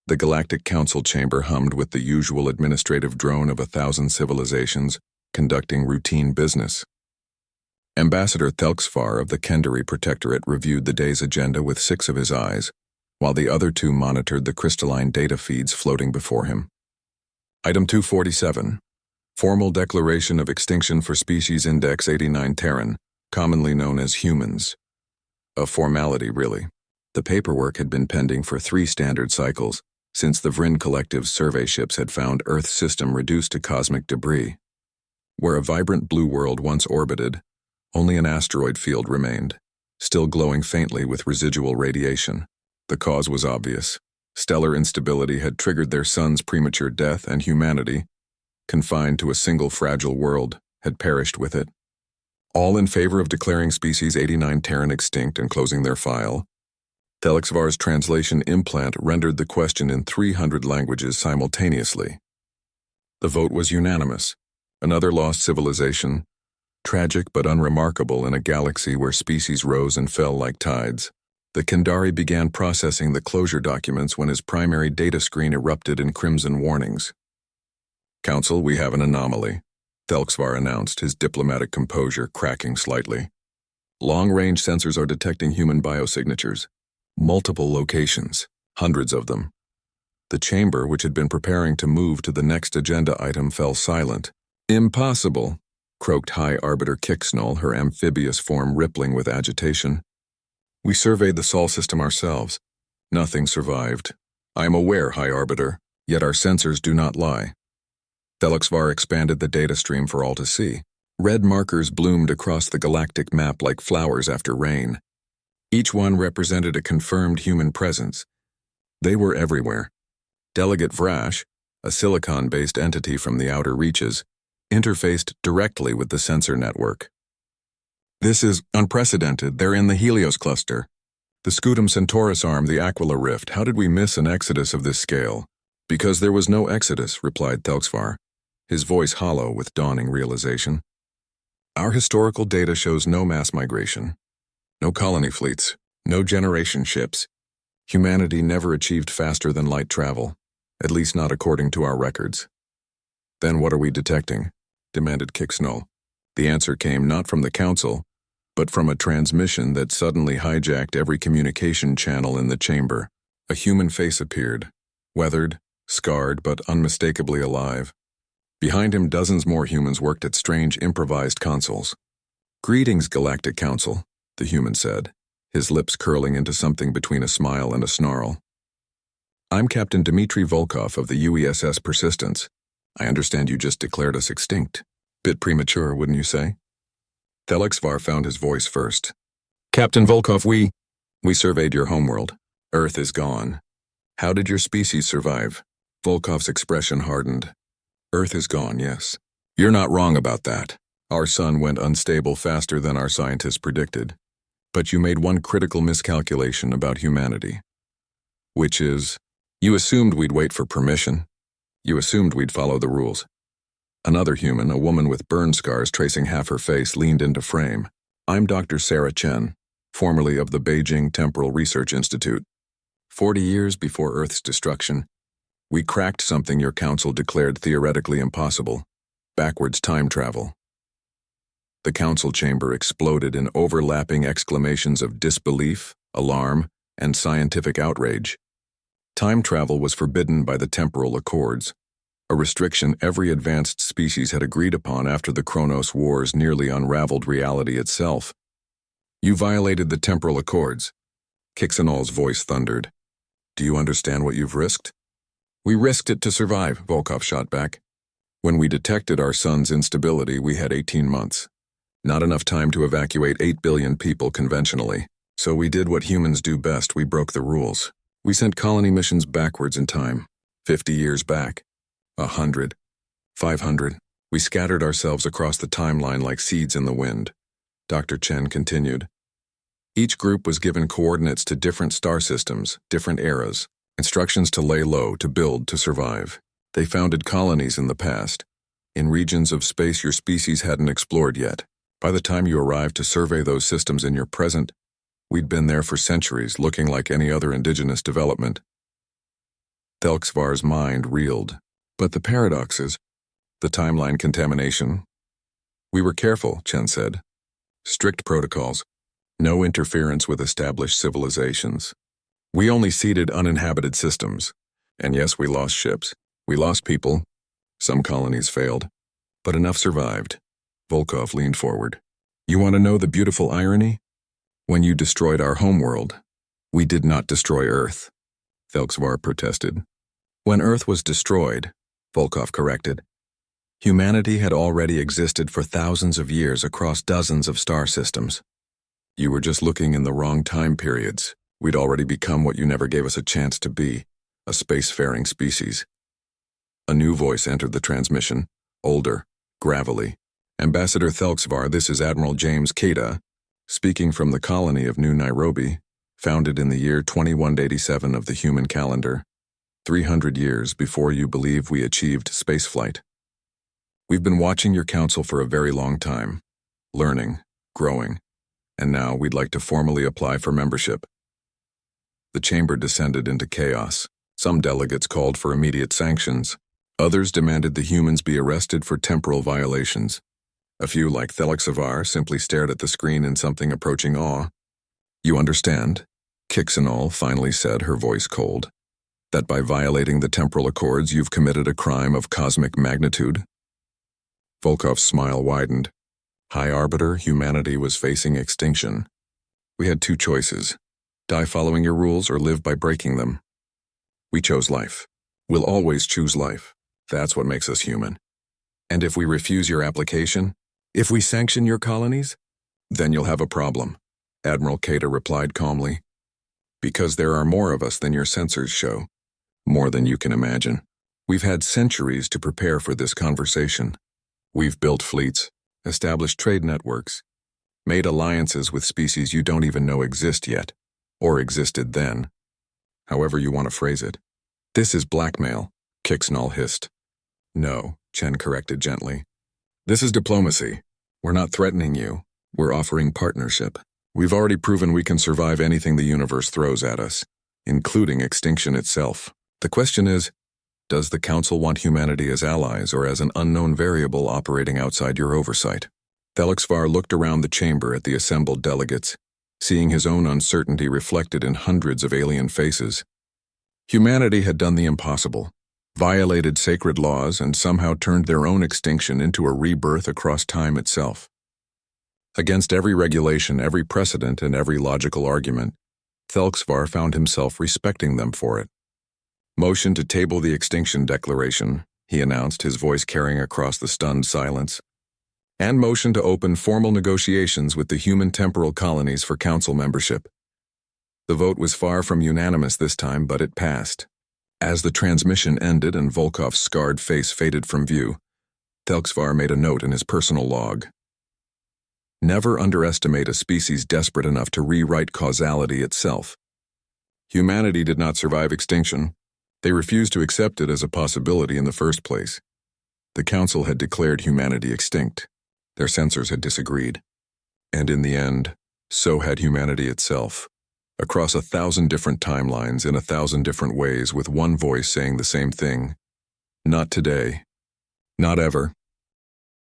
The Galactic Council chamber hummed with the usual administrative drone of 1,000 civilizations conducting routine business. Ambassador Thelxvar of the Kendari Protectorate reviewed the day's agenda with 6 of his eyes, while the other 2 monitored the crystalline data feeds floating before him. Item 247. Formal Declaration of Extinction for Species Index 89 Terran, commonly known as humans. A formality, really. The paperwork had been pending for 3 standard cycles, since the Vryn Collective's survey ships had found Earth's system reduced to cosmic debris. Where a vibrant blue world once orbited, only an asteroid field remained, still glowing faintly with residual radiation. The cause was obvious. Stellar instability had triggered their sun's premature death, and humanity, confined to a single fragile world, had perished with it. All in favor of declaring Species 89 Terran extinct and closing their file. Thelxvar's translation implant rendered the question in 300 languages simultaneously. The vote was unanimous. Another lost civilization, tragic but unremarkable in a galaxy where species rose and fell like tides. The Kendari began processing the closure documents when his primary data screen erupted in crimson warnings. "Council, we have an anomaly," Thelxvar announced, his diplomatic composure cracking slightly. "Long-range sensors are detecting human biosignatures. Multiple locations, hundreds of them." The chamber, which had been preparing to move to the next agenda item, fell silent. "Impossible," croaked High Arbiter Kixnol, her amphibious form rippling with agitation. "We surveyed the Sol system ourselves. Nothing survived. I am aware, High Arbiter, yet our sensors do not lie." Thelxvar expanded the data stream for all to see. Red markers bloomed across the galactic map like flowers after rain. Each one represented a confirmed human presence. They were everywhere. Delegate Vrash, a silicon-based entity from the outer reaches, interfaced directly with the sensor network. "This is unprecedented. They're in the Helios cluster. The Scutum Centaurus arm, the Aquila Rift. How did we miss an exodus of this scale?" "Because there was no exodus," replied Thelxvar, his voice hollow with dawning realization. "Our historical data shows no mass migration. No colony fleets, no generation ships. Humanity never achieved faster than light travel, at least not according to our records." "Then what are we detecting?" demanded Kixnol. The answer came not from the Council, but from a transmission that suddenly hijacked every communication channel in the chamber. A human face appeared, weathered, scarred, but unmistakably alive. Behind him, dozens more humans worked at strange improvised consoles. "Greetings, Galactic Council," the human said, his lips curling into something between a smile and a snarl. "I'm Captain Dmitry Volkov of the UESS Persistence. I understand you just declared us extinct. Bit premature, wouldn't you say?" Thelxvar found his voice first. "Captain Volkov, we surveyed your homeworld. Earth is gone. How did your species survive?" Volkov's expression hardened. "Earth is gone, yes. You're not wrong about that. Our sun went unstable faster than our scientists predicted. But you made one critical miscalculation about humanity. Which is, you assumed we'd wait for permission. You assumed we'd follow the rules." Another human, a woman with burn scars tracing half her face, leaned into frame. "I'm Dr. Sarah Chen, formerly of the Beijing Temporal Research Institute. 40 years before Earth's destruction, we cracked something your council declared theoretically impossible: backwards time travel." The council chamber exploded in overlapping exclamations of disbelief, alarm, and scientific outrage. Time travel was forbidden by the Temporal Accords, a restriction every advanced species had agreed upon after the Kronos Wars nearly unraveled reality itself. "You violated the Temporal Accords," Kixnol's voice thundered. "Do you understand what you've risked?" "We risked it to survive," Volkov shot back. "When we detected our sun's instability, we had 18 months. Not enough time to evacuate 8 billion people conventionally. So we did what humans do best: we broke the rules. We sent colony missions backwards in time, 50 years back, 100, 500. We scattered ourselves across the timeline like seeds in the wind," Dr. Chen continued. "Each group was given coordinates to different star systems, different eras, instructions to lay low, to build, to survive. They founded colonies in the past, in regions of space your species hadn't explored yet. By the time you arrived to survey those systems in your present, we'd been there for centuries, looking like any other indigenous development." Thelxvar's mind reeled. But the paradoxes, the timeline contamination. We were careful, Chen said. Strict protocols. No interference with established civilizations. We only seeded uninhabited systems. And yes, we lost ships. We lost people. Some colonies failed. But enough survived. Volkov leaned forward. You want to know the beautiful irony? When you destroyed our homeworld, we did not destroy Earth, Thelxvar protested. When Earth was destroyed, Volkov corrected, humanity had already existed for thousands of years across dozens of star systems. You were just looking in the wrong time periods. We'd already become what you never gave us a chance to be, a spacefaring species. A new voice entered the transmission, older, gravelly. Ambassador Thelxvar, this is Admiral James Keita, speaking from the colony of New Nairobi, founded in the year 2187 of the human calendar, 300 years before you believe we achieved spaceflight. We've been watching your council for a very long time, learning, growing, and now we'd like to formally apply for membership. The chamber descended into chaos. Some delegates called for immediate sanctions. Others demanded the humans be arrested for temporal violations. A few, like Thelxvar, simply stared at the screen in something approaching awe. You understand, Kixenol finally said, her voice cold, that by violating the temporal accords you've committed a crime of cosmic magnitude? Volkov's smile widened. High Arbiter, humanity was facing extinction. We had two choices, die following your rules or live by breaking them. We chose life. We'll always choose life. That's what makes us human. And if we refuse your application, if we sanction your colonies, then you'll have a problem, Admiral Keita replied calmly. Because there are more of us than your sensors show, more than you can imagine. We've had centuries to prepare for this conversation. We've built fleets, established trade networks, made alliances with species you don't even know exist yet, or existed then. However you want to phrase it. This is blackmail, Kixenol hissed. No, Chen corrected gently. This is diplomacy. We're not threatening you. We're offering partnership. We've already proven we can survive anything the universe throws at us, including extinction itself. The question is, does the Council want humanity as allies or as an unknown variable operating outside your oversight? Thelxvar looked around the chamber at the assembled delegates, seeing his own uncertainty reflected in hundreds of alien faces. Humanity had done the impossible, violated sacred laws, and somehow turned their own extinction into a rebirth across time itself. Against every regulation, every precedent, and every logical argument, Thelxvar found himself respecting them for it. Motion to table the Extinction Declaration, he announced, his voice carrying across the stunned silence. And motion to open formal negotiations with the human temporal colonies for council membership. The vote was far from unanimous this time, but it passed. As the transmission ended and Volkov's scarred face faded from view, Thelxvar made a note in his personal log. Never underestimate a species desperate enough to rewrite causality itself. Humanity did not survive extinction. They refused to accept it as a possibility in the first place. The Council had declared humanity extinct. Their censors had disagreed. And in the end, so had humanity itself. Across 1,000 different timelines in 1,000 different ways with one voice saying the same thing. Not today. Not ever.